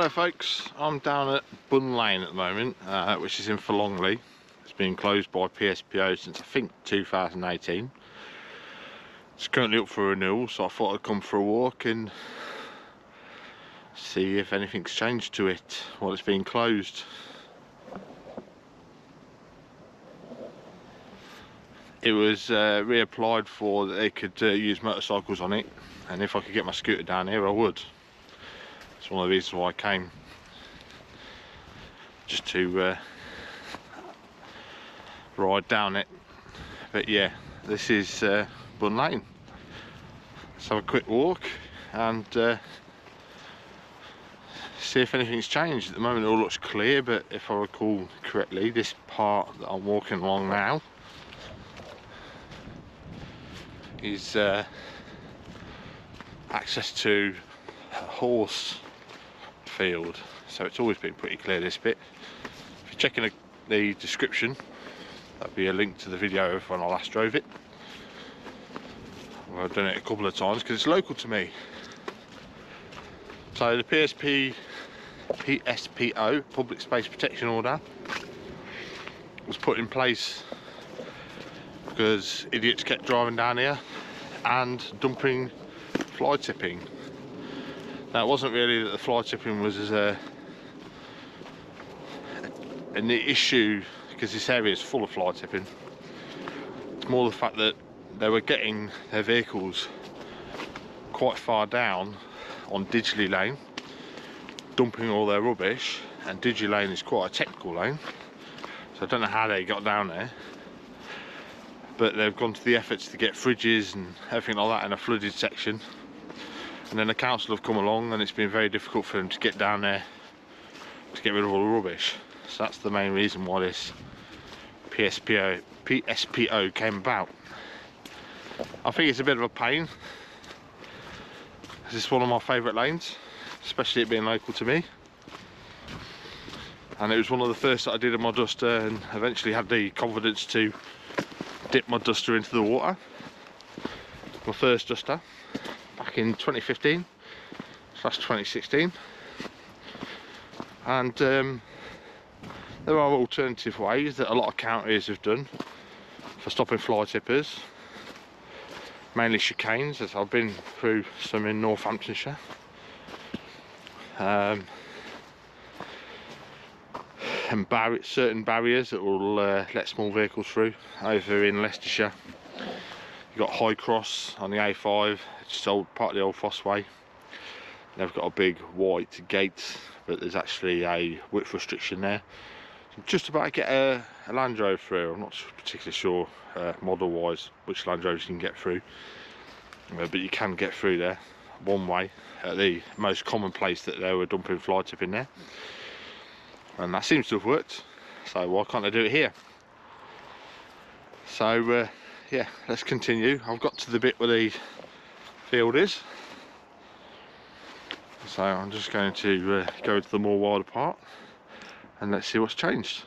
Hello folks, I'm down at Bun Lane at the moment, which is in Fillongley. It's been closed by PSPO since I think 2018. It's currently up for renewal, so I thought I'd come for a walk and see if anything's changed to it while it's been closed. It was reapplied for that they could use motorcycles on it, and if I could get my scooter down here I would. It's one of the reasons why I came, just to ride down it. But yeah, this is Bun Lane. Let's have a quick walk and see if anything's changed. At the moment it all looks clear, but if I recall correctly, this part that I'm walking along now is access to a horse field, so it's always been pretty clear, this bit. If you're checking the description, that'll be a link to the video of when I last drove it. Well, I've done it a couple of times because it's local to me. So the PSPO, Public Space Protection Order, was put in place because idiots kept driving down here and dumping fly tipping. Now, it wasn't really that the fly tipping was an issue, because this area is full of fly tipping. It's more the fact that they were getting their vehicles quite far down on Didgley lane, dumping all their rubbish, and Didgley lane is quite a technical lane, so I don't know how they got down there, but they've gone to the efforts to get fridges and everything like that in a flooded section. And then the council have come along and it's been very difficult for them to get down there to get rid of all the rubbish. So that's the main reason why this PSPO came about. I think it's a bit of a pain. This is one of my favourite lanes, especially it being local to me. And it was one of the first that I did in my Duster, and eventually had the confidence to dip my Duster into the water. My first Duster. Back in 2015/2016, and there are alternative ways that a lot of counties have done for stopping fly tippers, mainly chicanes, as I've been through some in Northamptonshire, and certain barriers that will let small vehicles through. Over in Leicestershire, you've got High Cross on the A5, it's part of the old Fossway. They've got a big white gate, but there's actually a width restriction there. So just about to get a Land Rover through. I'm not particularly sure model wise which Land Rovers you can get through, but you can get through there one way at the most common place that they were dumping fly tipping there, and that seems to have worked. So why can't they do it here? So yeah, let's continue. I've got to the bit where the field is, so I'm just going to go to the more wilder part and let's see what's changed.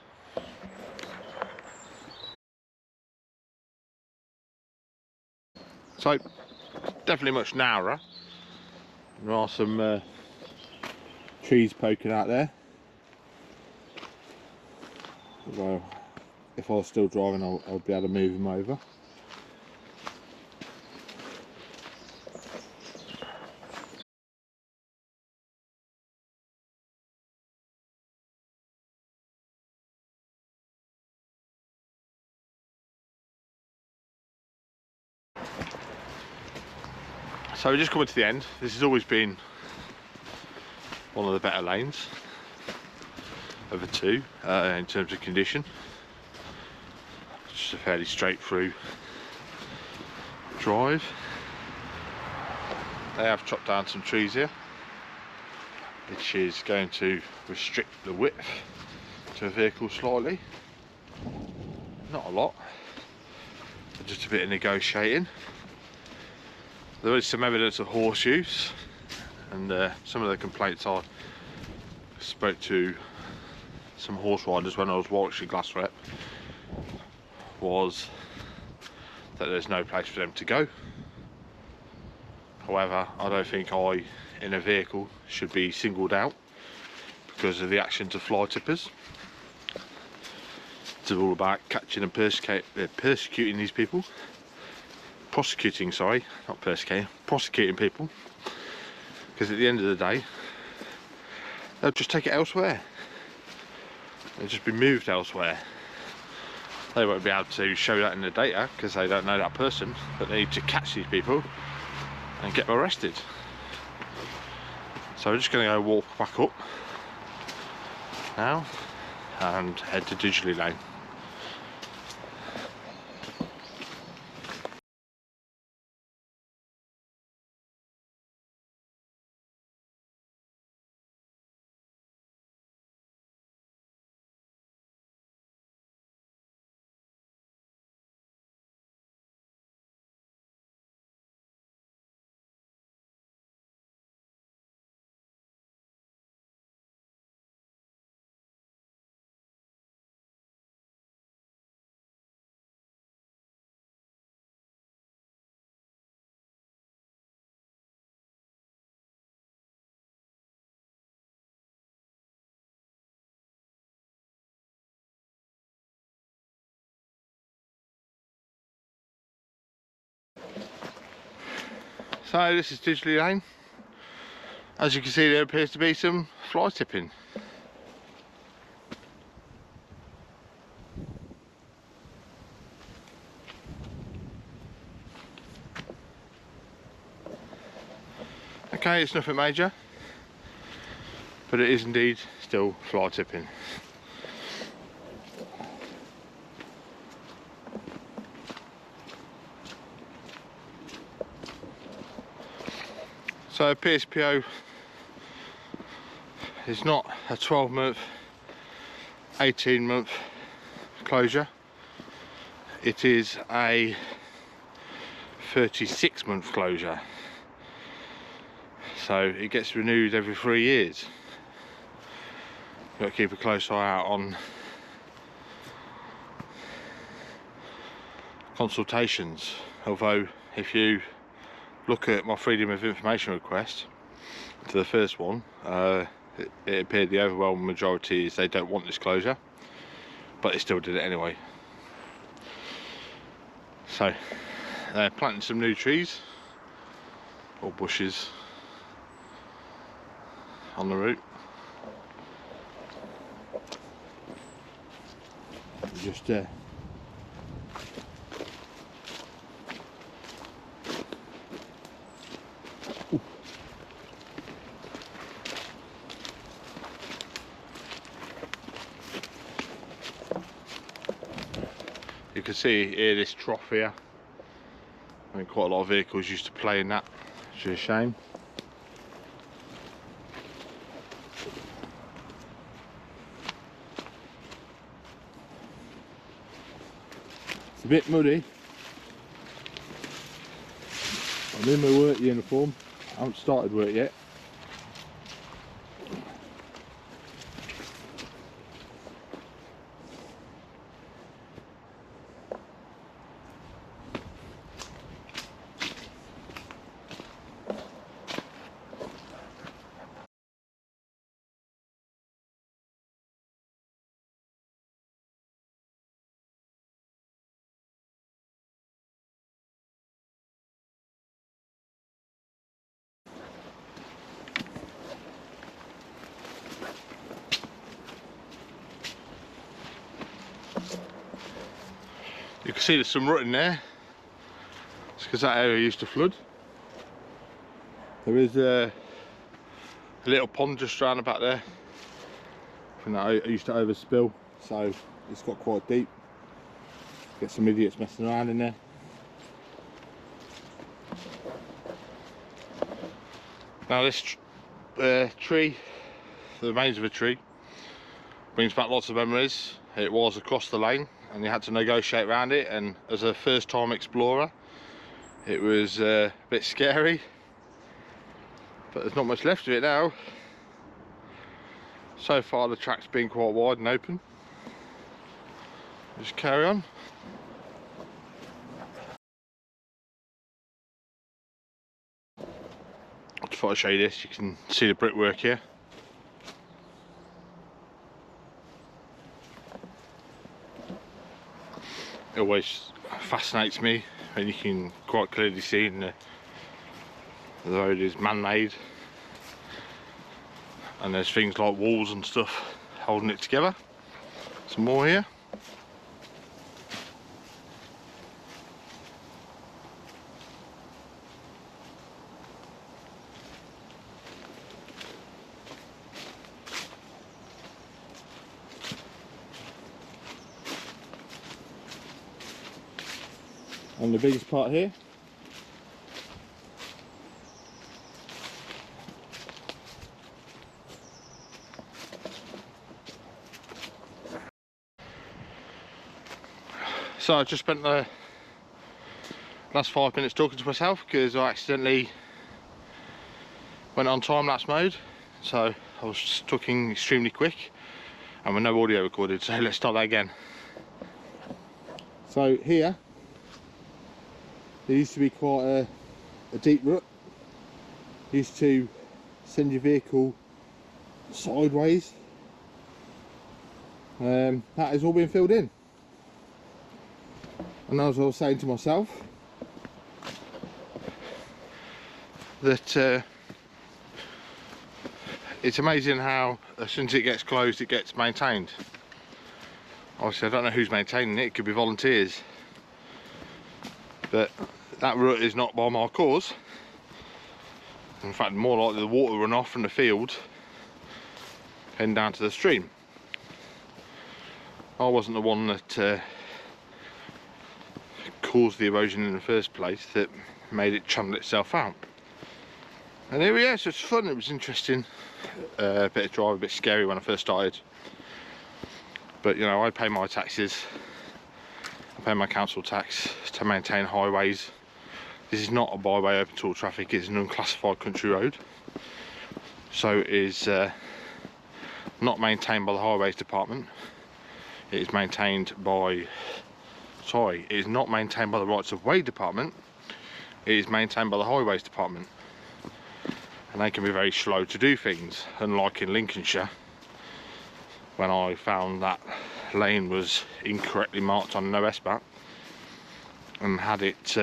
So definitely much narrower. There are some trees poking out there. Well, if I was still driving, I'll be able to move them over. So we're just coming to the end. This has always been one of the better lanes of the two in terms of condition. Just a fairly straight through drive. They have chopped down some trees here, which is going to restrict the width to a vehicle slightly. Not a lot, but just a bit of negotiating. There is some evidence of horse use, and some of the complaints I spoke to some horse riders when I was Warwickshire Glass Rep was that there's no place for them to go. However, I don't think I, in a vehicle, should be singled out because of the actions of fly tippers. It's all about catching and persecuting these people. Prosecuting, sorry, not persecuting, prosecuting people. Because at the end of the day, they'll just take it elsewhere. They'll just be moved elsewhere. They won't be able to show that in the data because they don't know that person, but they need to catch these people and get them arrested. So we're just going to go walk back up now and head to Didgley Lane. So this is Didgley Lane. As you can see, there appears to be some fly tipping. Okay, it's nothing major, but it is indeed still fly tipping. So PSPO is not a 12-month, 18-month closure. It is a 36-month closure. So it gets renewed every 3 years. You've got to keep a close eye out on consultations. Although if you look at my freedom of information request to the first one, it appeared the overwhelming majority is they don't want this closure, but they still did it anyway. So they're planting some new trees or bushes on the route. Just you can see here this trough here. I mean, quite a lot of vehicles used to play in that, which is a shame. It's a bit muddy. I'm in my work uniform. I haven't started work yet. You can see there's some rutting there. It's because that area used to flood. There is a little pond just round about there. And that used to overspill, so it's got quite deep. Get some idiots messing around in there. Now this tree, the remains of a tree, brings back lots of memories. It was across the lane and you had to negotiate around it, and as a first time explorer it was a bit scary, but there's not much left of it now. So far the track's been quite wide and open. Just carry on. I thought I'd show you this. You can see the brickwork here. It always fascinates me when you can quite clearly see the road is man-made, and there's things like walls and stuff holding it together. Some more here. And the biggest part here, so I just spent the last 5 minutes talking to myself because I accidentally went on time-lapse mode, so I was talking extremely quick and with no audio recorded, so let's start that again. So here, there used to be quite a deep rut. Used to send your vehicle sideways. That has all been filled in. And as I was saying to myself, that it's amazing how as soon as it gets closed it gets maintained. Obviously I don't know who's maintaining it, it could be volunteers, but that rut is not by my cause. In fact, more likely the water runoff from the field heading down to the stream. I wasn't the one that caused the erosion in the first place, that made it channel itself out. And here we are, so it's fun, it was interesting. A bit of drive, a bit scary when I first started. But you know, I pay my taxes, I pay my council tax to maintain highways. This is not a byway open to all traffic, it's an unclassified country road. So it is not maintained by the highways department. It is maintained by, sorry, it is not maintained by the rights of way department. It is maintained by the highways department. And they can be very slow to do things, unlike in Lincolnshire, when I found that lane was incorrectly marked on no SBAT and had it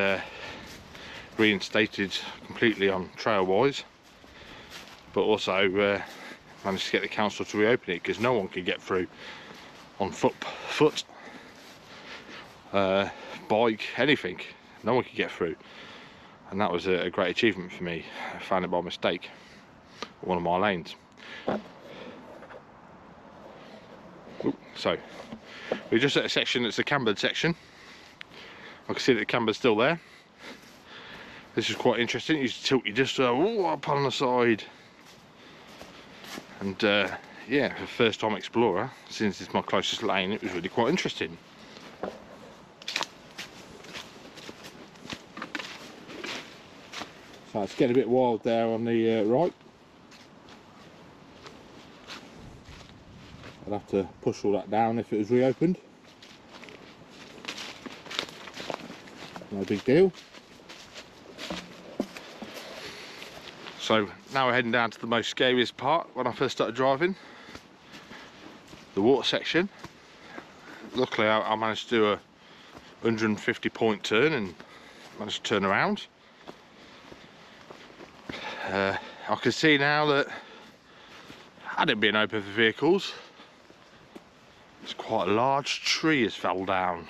reinstated completely on Trailwise, but also managed to get the council to reopen it because no one could get through on foot, bike, anything. No one could get through, and that was a great achievement for me. I found it by mistake, one of my lanes. So we're just at a section that's the cambered section. I can see that the camber's still there. This is quite interesting. You used to tilt you just up on the side, and yeah, for first time explorer, since it's my closest lane, it was really quite interesting. So it's getting a bit wild there on the right. I'd have to push all that down if it was reopened. No big deal. So now we're heading down to the most scariest part when I first started driving, the water section. Luckily I managed to do a 150 point turn and managed to turn around. I can see now that had it been open for vehicles, it's quite a large tree has fell down.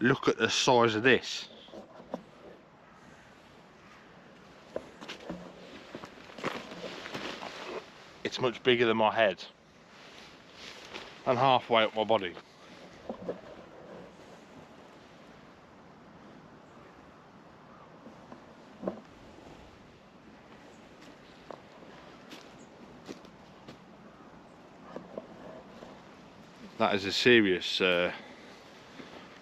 Look at the size of this. It's much bigger than my head and halfway up my body. That is a serious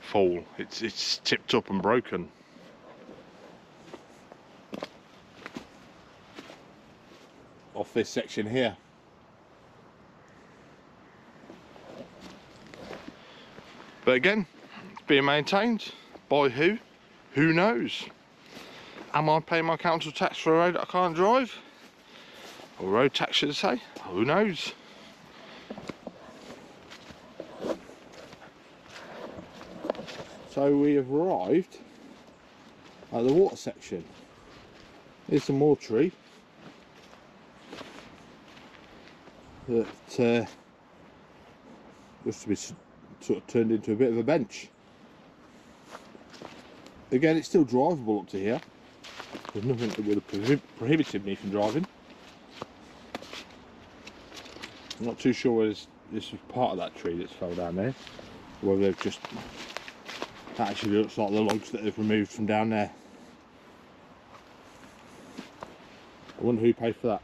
fall. It's tipped up and broken. Off this section here. But again, it's being maintained by who? Who knows? Am I paying my council tax for a road that I can't drive? Or road tax, should I say? Who knows? So we have arrived at the water section. Here's some more tree that was to be sort of turned into a bit of a bench. Again, it's still drivable up to here. There's nothing that would have prohibited me from driving. I'm not too sure whether this was part of that tree that's fell down there, or whether they've just, that actually looks like the logs that they've removed from down there. I wonder who paid for that.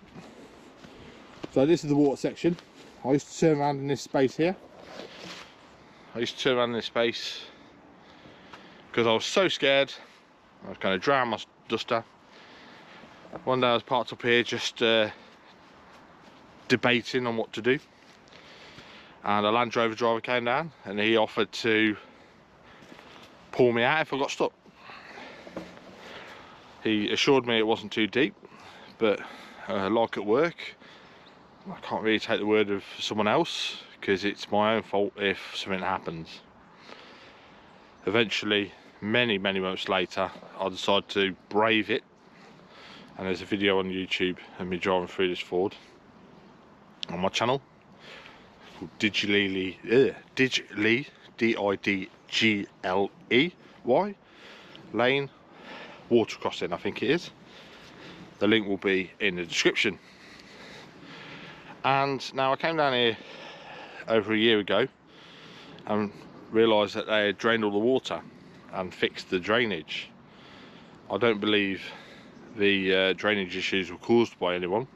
So this is the water section. I used to turn around in this space here. because I was so scared I was going to drown my duster. One day I was parked up here just debating on what to do, and a Land Rover driver came down and he offered to pull me out if I got stuck. He assured me it wasn't too deep, but like at work, I can't really take the word of someone else because it's my own fault if something happens. Eventually, many months later, I decided to brave it, and there's a video on YouTube of me driving through this Ford on my channel called Didgley, D-I-D-G-L-E-Y lane water crossing, I think it is. The link will be in the description. And now I came down here over a year ago and realised that they had drained all the water and fixed the drainage. I don't believe the drainage issues were caused by anyone.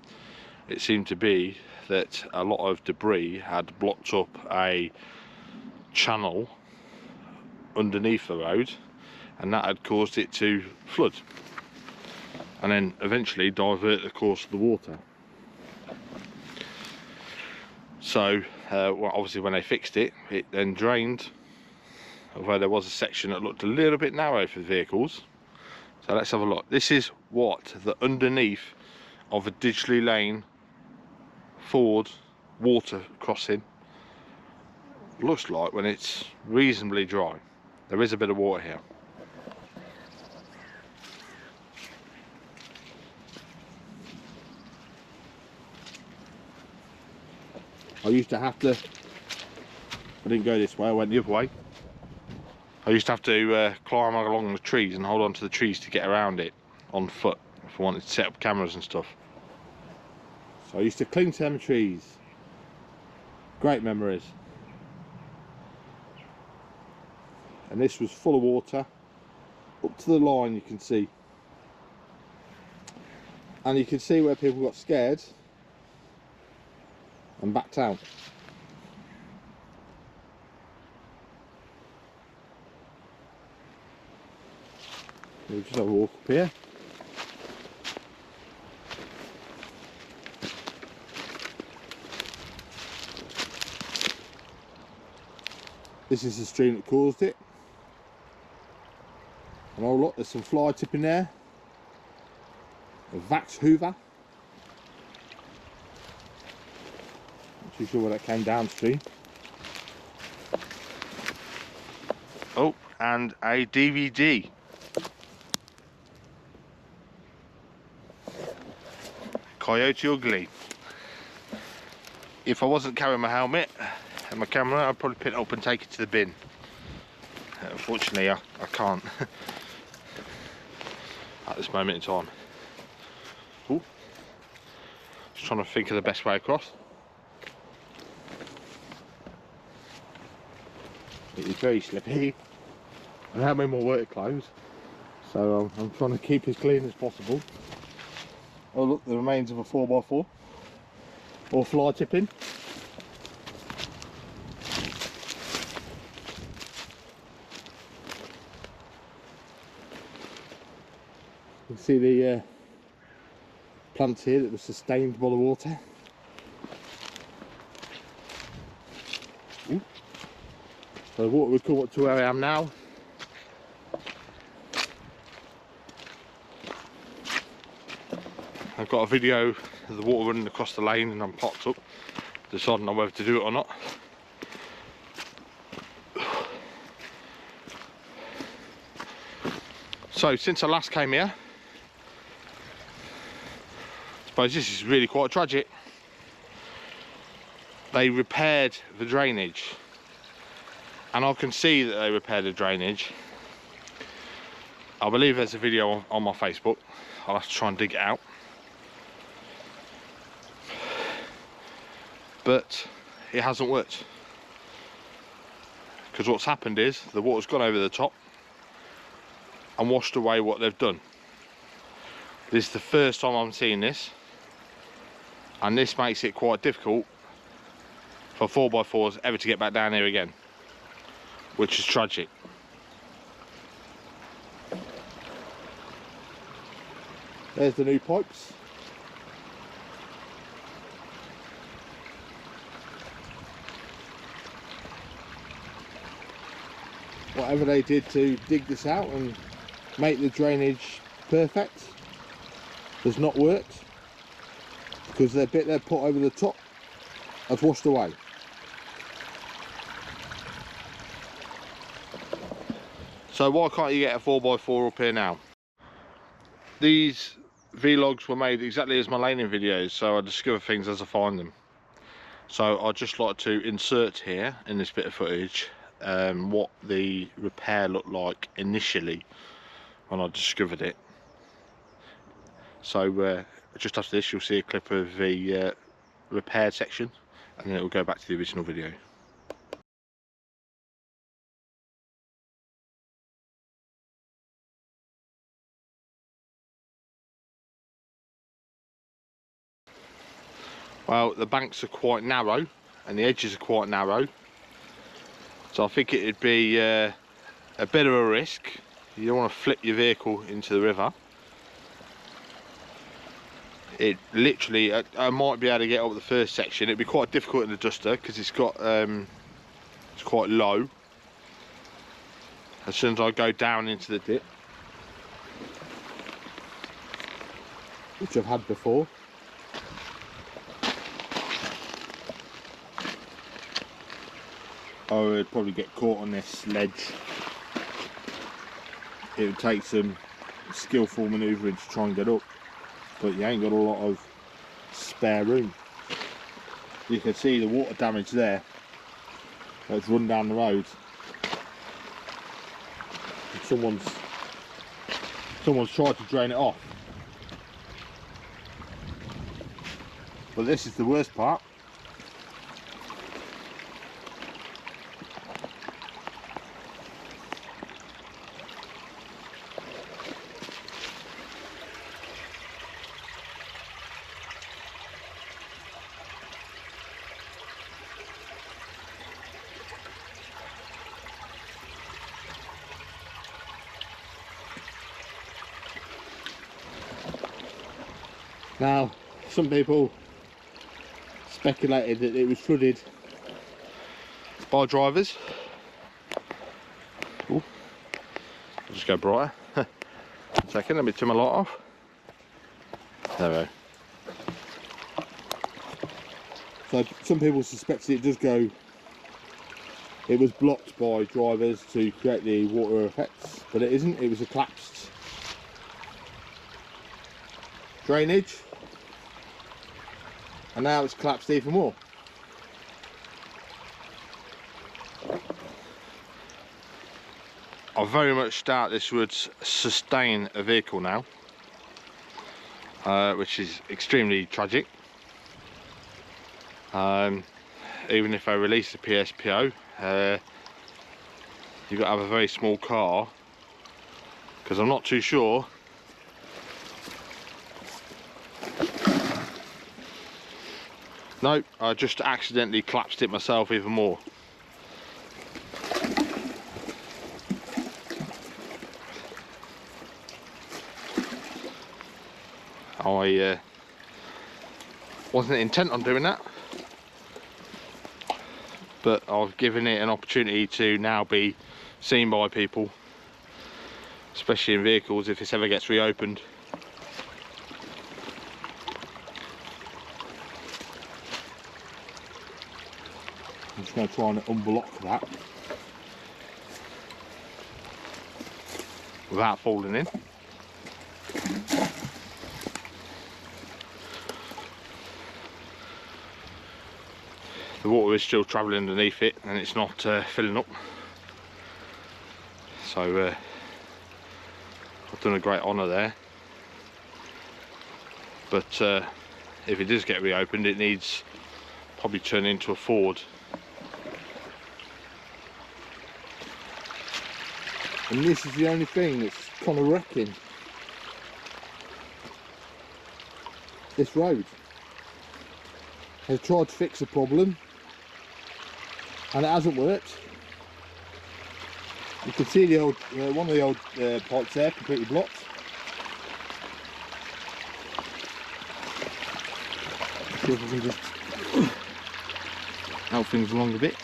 It seemed to be that a lot of debris had blocked up a channel underneath the road, and that had caused it to flood and then eventually divert the course of the water. So well, obviously when they fixed it, it then drained, although there was a section that looked a little bit narrow for vehicles. So let's have a look. This is what the underneath of a Didgley Lane Ford water crossing looks like when it's reasonably dry. There is a bit of water here. I used to have to, I didn't go this way, I went the other way. I used to have to climb along the trees and hold on to the trees to get around it on foot if I wanted to set up cameras and stuff. So I used to cling to them trees. Great memories. And this was full of water up to the line, you can see. And you can see where people got scared and backed out. We'll just have a walk up here. This is the stream that caused it. And oh look, there's some fly tipping there. A Vax Hoover. Not too sure where that came downstream. Oh, and a DVD. Coyote Ugly. If I wasn't carrying my helmet and my camera, I'd probably pick it up and take it to the bin. Unfortunately, I can't at this moment in time. Ooh. Just trying to think of the best way across. It is very slippy. I have in my work clothes, so I'm trying to keep as clean as possible. Oh look, the remains of a 4x4 or fly tipping. You can see the plants here that were sustained by the water. Ooh. So the water would come up to where I am now. I've got a video of the water running across the lane and I'm parked up, deciding on whether to do it or not. So since I last came here, I suppose this is really quite tragic. They repaired the drainage, and I can see that they repaired the drainage. I believe there's a video on my Facebook. I'll have to try and dig it out. But it hasn't worked. Because what's happened is the water's gone over the top and washed away what they've done. This is the first time I'm seeing this, and this makes it quite difficult for 4x4s ever to get back down here again, which is tragic. There's the new pipes. Whatever they did to dig this out and make the drainage perfect has not worked, because the bit they put over the top has washed away. So why can't you get a 4x4 up here now? These vlogs were made exactly as my laning videos, so I discover things as I find them. So I'd just like to insert here in this bit of footage what the repair looked like initially when I discovered it. So just after this you'll see a clip of the repair section, and then it will go back to the original video. Well, the banks are quite narrow and the edges are quite narrow, so I think it'd be a bit of a risk. You don't want to flip your vehicle into the river. It literally, I might be able to get up the first section. It'd be quite difficult in the duster because it's got it's quite low. As soon as I go down into the dip, which I've had before, I would probably get caught on this ledge. It would take some skillful manoeuvring to try and get up, but you ain't got a lot of spare room. You can see the water damage there that's run down the road. And someone's tried to drain it off. But this is the worst part. Now, some people speculated that it was flooded by drivers. Ooh, I'll just go brighter. Second, let me turn my light off. There we go. So some people suspected it was blocked by drivers to create the water effects, but it isn't. It was a collapsed drainage, and now it's collapsed even more. I very much doubt this would sustain a vehicle now, which is extremely tragic. Even if I release the PSPO, you've got to have a very small car, because I'm not too sure no, I just accidentally collapsed it myself even more. I wasn't intent on doing that, but I've given it an opportunity to now be seen by people, especially in vehicles, if this ever gets reopened. I'm just going to try and unblock that. without falling in. The water is still travelling underneath it and it's not filling up. So I've done a great honour there. But if it does get reopened, it needs probably turn into a Ford. And this is the only thing that's kind of wrecking this road. They've tried to fix the problem and it hasn't worked. You can see the old one of the old pipes there completely blocked. See if I can just help things along a bit.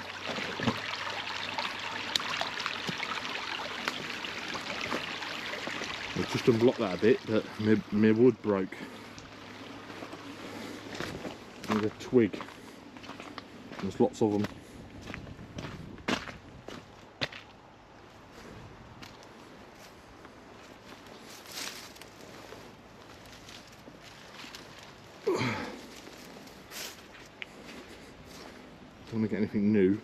I've just unblocked that a bit, but my wood broke. There's a twig. There's lots of them. Don't want to get anything new.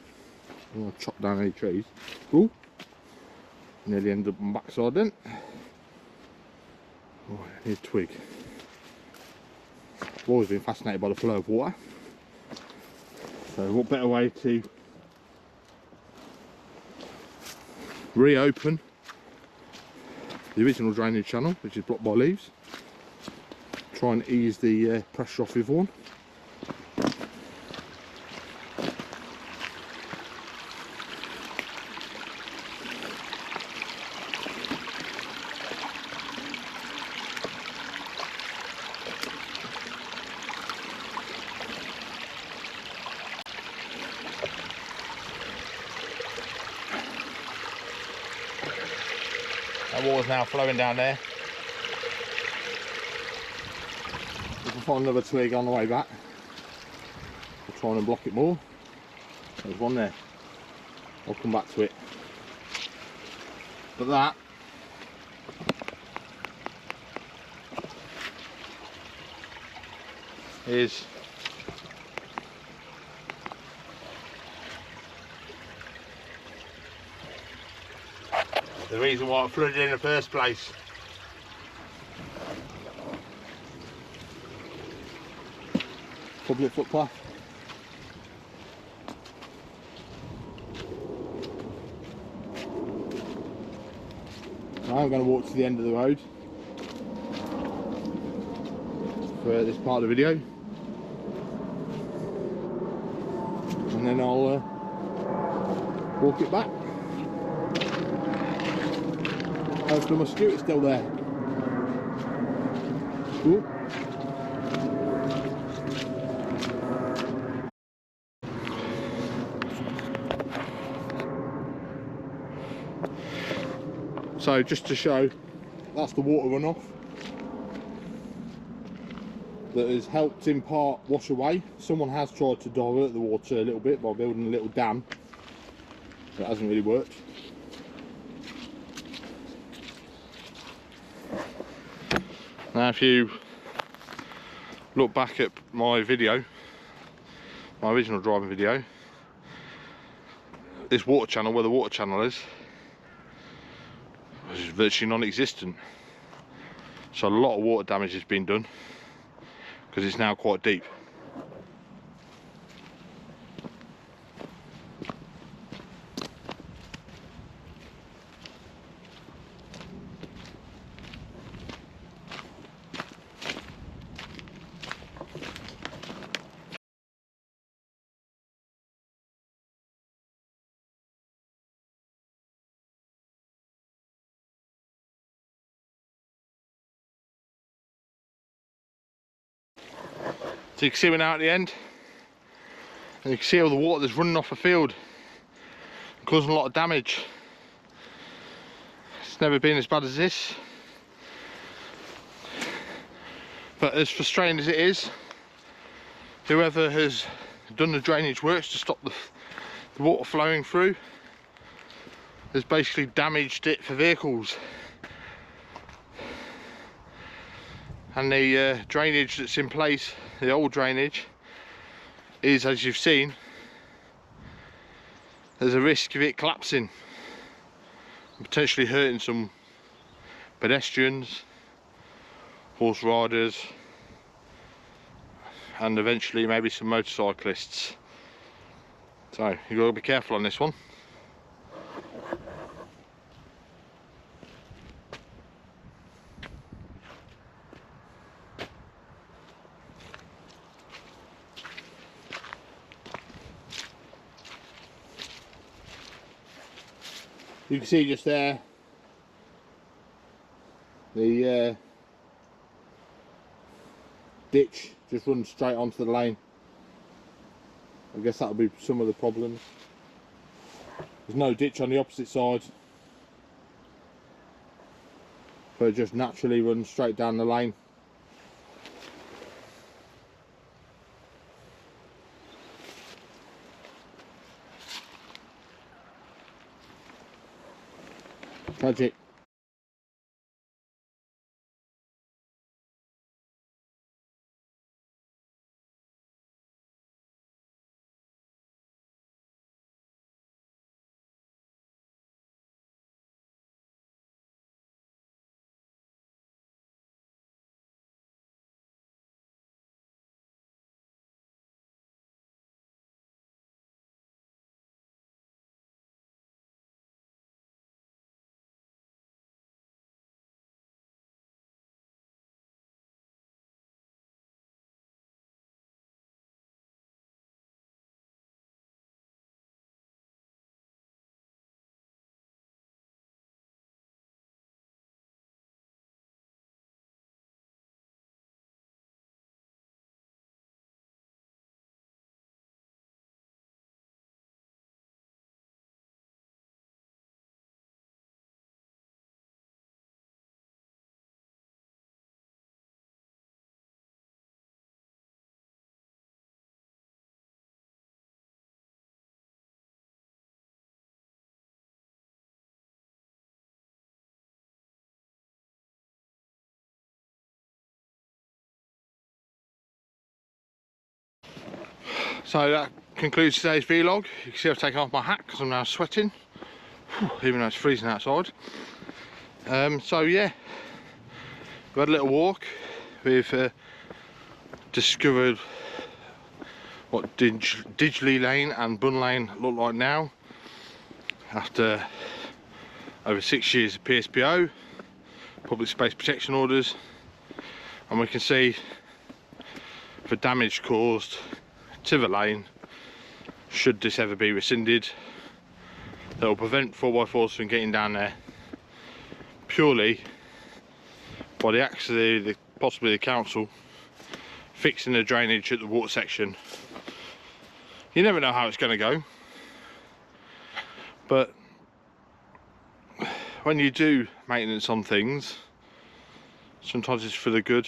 I don't want to chop down any trees. Ooh! Nearly ended up on my backside then. Oh, here's a twig. I've always been fascinated by the flow of water. So what better way to reopen the original drainage channel, which is blocked by leaves. Try and ease the pressure off with one. That water's now flowing down there. We can find another twig on the way back. We'll try and unblock it more. There's one there. I'll come back to it. But that is the reason why it flooded in the first place. public footpath. Now I'm going to walk to the end of the road for this part of the video, and then I'll walk it back. Hopefully my scooter's still there. Ooh. So just to show, that's the water runoff that has helped in part wash away. Someone has tried to divert the water a little bit by building a little dam. It hasn't really worked. Now if you look back at my video, my original driving video, this water channel, where the water channel is virtually non-existent. So a lot of water damage has been done because it's now quite deep. So you can see we're now at the end, and you can see all the water that's running off the field, causing a lot of damage. It's never been as bad as this, but as frustrating as it is, whoever has done the drainage works to stop the water flowing through has basically damaged it for vehicles. and the drainage that's in place, the old drainage, is, as you've seen, there's a risk of it collapsing and potentially hurting some pedestrians, horse riders, and eventually maybe some motorcyclists. So you've got to be careful on this one. You can see just there the ditch just runs straight onto the lane. I guess that'll be some of the problems. There's no ditch on the opposite side, but it just naturally runs straight down the lane. Tragic. So that concludes today's vlog. You can see I've taken off my hat because I'm now sweating, even though it's freezing outside. So yeah, we had a little walk. We've discovered what Didgley Lane and Bun Lane look like now, after over 6 years of PSPO, public space protection orders, and we can see the damage caused to the lane, should this ever be rescinded, that will prevent 4x4s from getting down there, purely by the acts of possibly the council fixing the drainage at the water section. You never know how it's going to go, but when you do maintenance on things, sometimes it's for the good,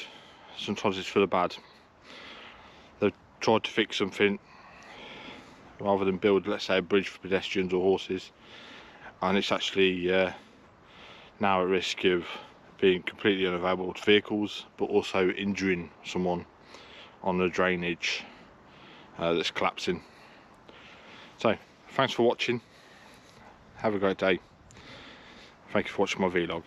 sometimes it's for the bad. They've tried to fix something rather than build, let's say, a bridge for pedestrians or horses, and it's actually now at risk of being completely unavailable to vehicles, but also injuring someone on the drainage that's collapsing. So thanks for watching, have a great day, thank you for watching my vlog.